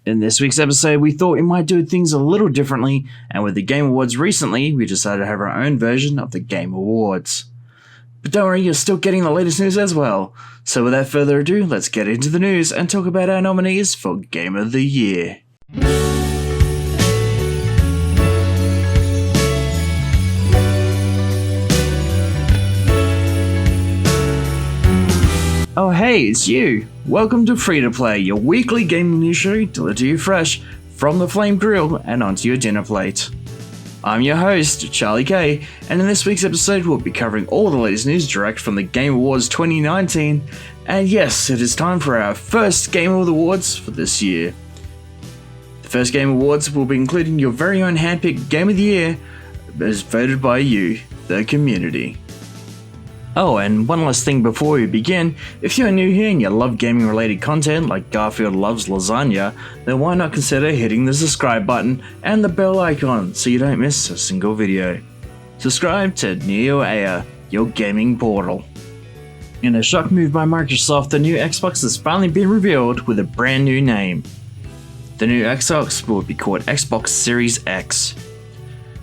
In this week's episode, we thought we might do things a little differently, and with the Game Awards recently, we decided to have our own version of the Game Awards. But don't worry, you're still getting the latest news as well. So without further ado, let's get into the news and talk about our nominees for Game of the Year. Oh hey, it's you! Welcome to Free to Play, your weekly gaming news show delivered to you fresh from the Flame Grill and onto your dinner plate. I'm your host, Charlie K, and in this week's episode we'll be covering all the latest news direct from the Game Awards 2019, and yes, it is time for our first Game Awards for this year. The first Game Awards will be including your very own handpicked Game of the Year as voted by you, the community. Oh, and one last thing before we begin, if you're new here and you love gaming related content like Garfield loves lasagna, then why not consider hitting the subscribe button and the bell icon so you don't miss a single video. Subscribe to NeoAir, your gaming portal. In a shock move by Microsoft, the new Xbox has finally been revealed with a brand new name. The new Xbox will be called Xbox Series X.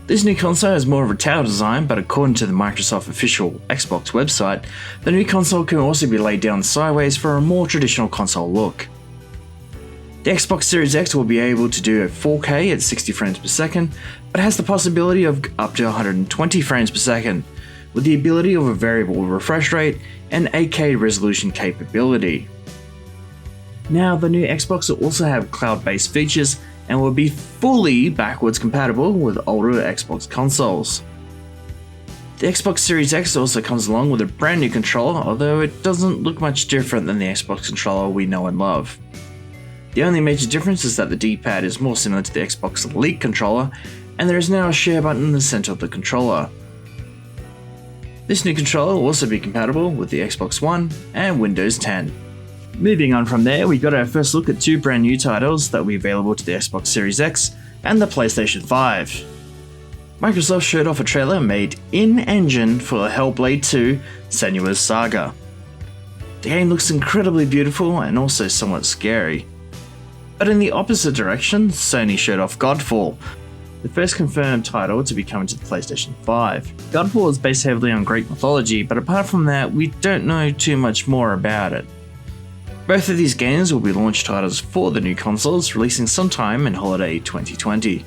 This new console has more of a tower design, but according to the Microsoft official Xbox website, the new console can also be laid down sideways for a more traditional console look. The Xbox Series X will be able to do a 4K at 60 frames per second, but has the possibility of up to 120 frames per second, with the ability of a variable refresh rate and 8K resolution capability. Now, the new Xbox will also have cloud-based features and will be fully backwards compatible with older Xbox consoles. The Xbox Series X also comes along with a brand new controller, although it doesn't look much different than the Xbox controller we know and love. The only major difference is that the D-pad is more similar to the Xbox Elite controller, and there is now a share button in the center of the controller. This new controller will also be compatible with the Xbox One and Windows 10. Moving on from there, we got our first look at two brand new titles that will be available to the Xbox Series X and the PlayStation 5. Microsoft showed off a trailer made in-engine for Hellblade 2: Senua's Saga. The game looks incredibly beautiful and also somewhat scary. But in the opposite direction, Sony showed off Godfall, the first confirmed title to be coming to the PlayStation 5. Godfall is based heavily on Greek mythology, but apart from that, we don't know too much more about it. Both of these games will be launch titles for the new consoles, releasing sometime in holiday 2020.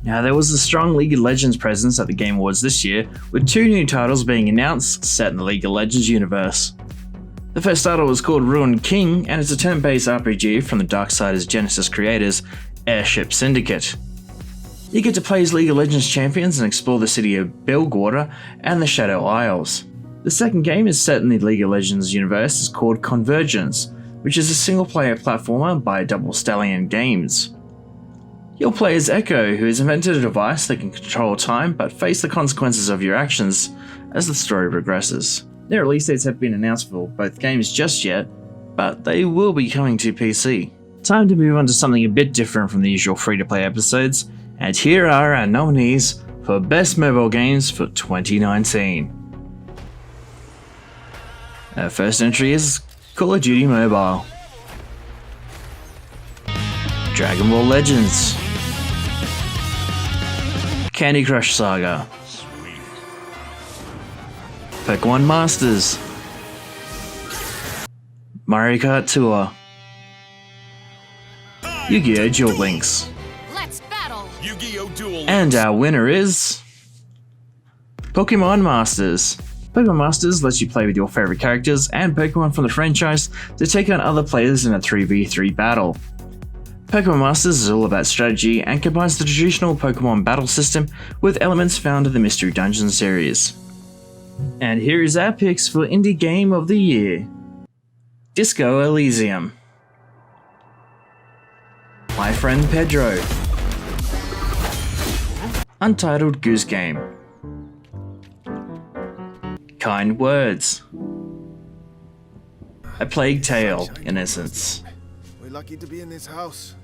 Now, there was a strong League of Legends presence at the Game Awards this year, with two new titles being announced set in the League of Legends universe. The first title was called Ruined King, and it's a turn-based RPG from the Darksiders Genesis creators, Airship Syndicate. You get to play as League of Legends champions and explore the city of Bilgewater and the Shadow Isles. The second game is set in the League of Legends universe is called Convergence, which is a single-player platformer by Double Stallion Games. You'll play as Echo, who has invented a device that can control time but face the consequences of your actions as the story progresses. No release dates have been announced for both games just yet, but they will be coming to PC. Time to move on to something a bit different from the usual free-to-play episodes, and here are our nominees for Best Mobile Games for 2019. Our first entry is Call of Duty Mobile, Dragon Ball Legends, Candy Crush Saga, Pokemon Masters, Mario Kart Tour, Yu-Gi-Oh! Duel Links. Let's battle! Yu-Gi-Oh! Duel Links. And our winner is Pokemon Masters. Pokemon Masters lets you play with your favorite characters and Pokemon from the franchise to take on other players in a 3v3 battle. Pokemon Masters is all about strategy and combines the traditional Pokemon battle system with elements found in the Mystery Dungeon series. And here is our picks for Indie Game of the Year. Disco Elysium, My Friend Pedro, Untitled Goose Game, Kind Words, A Plague Tale, in essence. We're lucky to be in this house.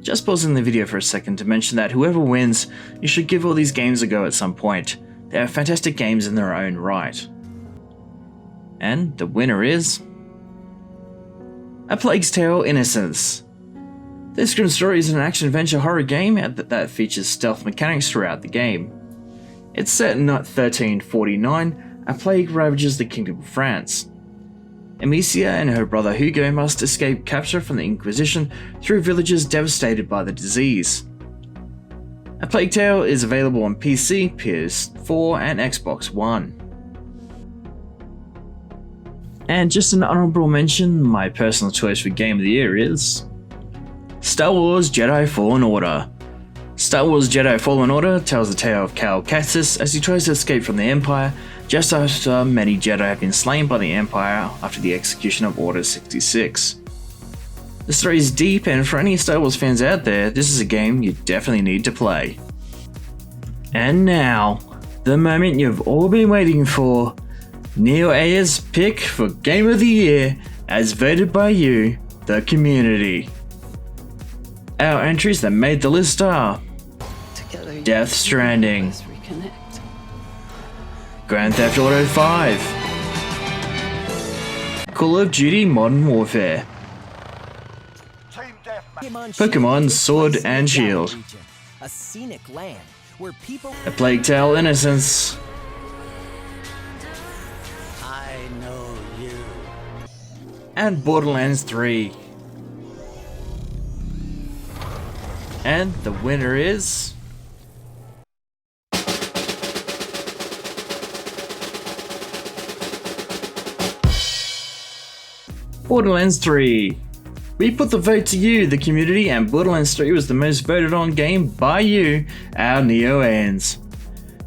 Just pausing the video for a second to mention that whoever wins, you should give all these games a go at some point. They are fantastic games in their own right. And the winner is A Plague Tale: Innocence. This grim story is an action-adventure horror game that features stealth mechanics throughout the game. It's set in 1349, a plague ravages the Kingdom of France. Amicia and her brother Hugo must escape capture from the Inquisition through villages devastated by the disease. A Plague Tale is available on PC, PS4 and Xbox One. And just an honorable mention, my personal choice for Game of the Year is Star Wars Jedi Fallen Order. Star Wars Jedi Fallen Order tells the tale of Cal Kestis as he tries to escape from the Empire just after many Jedi have been slain by the Empire after the execution of Order 66. The story is deep, and for any Star Wars fans out there, this is a game you definitely need to play. And now, the moment you've all been waiting for, Neil Ayer's pick for Game of the Year as voted by you, the community. Our entries that made the list are Death Stranding, Grand Theft Auto 5, Call of Duty Modern Warfare, Pokemon Sword and Shield, a scenic land where people A Plague Tale Innocence, I know you. and Borderlands 3. And the winner is Borderlands 3. We put the vote to you, the community, and Borderlands 3 was the most voted on game by you, our Neo-Ans.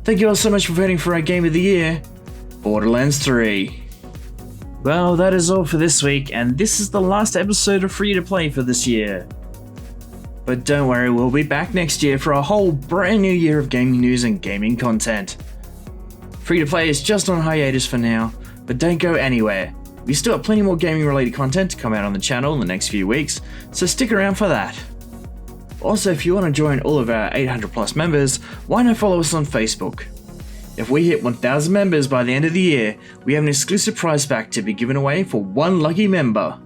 Thank you all so much for voting for our Game of the Year, Borderlands 3. Well, that is all for this week, and this is the last episode of Free to Play for this year. But don't worry, we'll be back next year for a whole brand new year of gaming news and gaming content. Free to Play is just on hiatus for now, but don't go anywhere. We still have plenty more gaming related content to come out on the channel in the next few weeks, so stick around for that. Also, if you want to join all of our 800 plus members, why not follow us on Facebook? If we hit 1,000 members by the end of the year, we have an exclusive prize pack to be given away for one lucky member.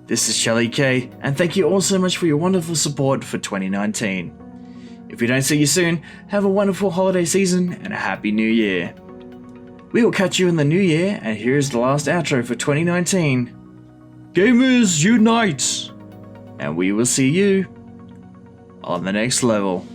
This is Charlie K, and thank you all so much for your wonderful support for 2019. If we don't see you soon, have a wonderful holiday season and a happy new year. We will catch you in the new year, and here's the last outro for 2019. Gamers unite! And we will see you on the next level.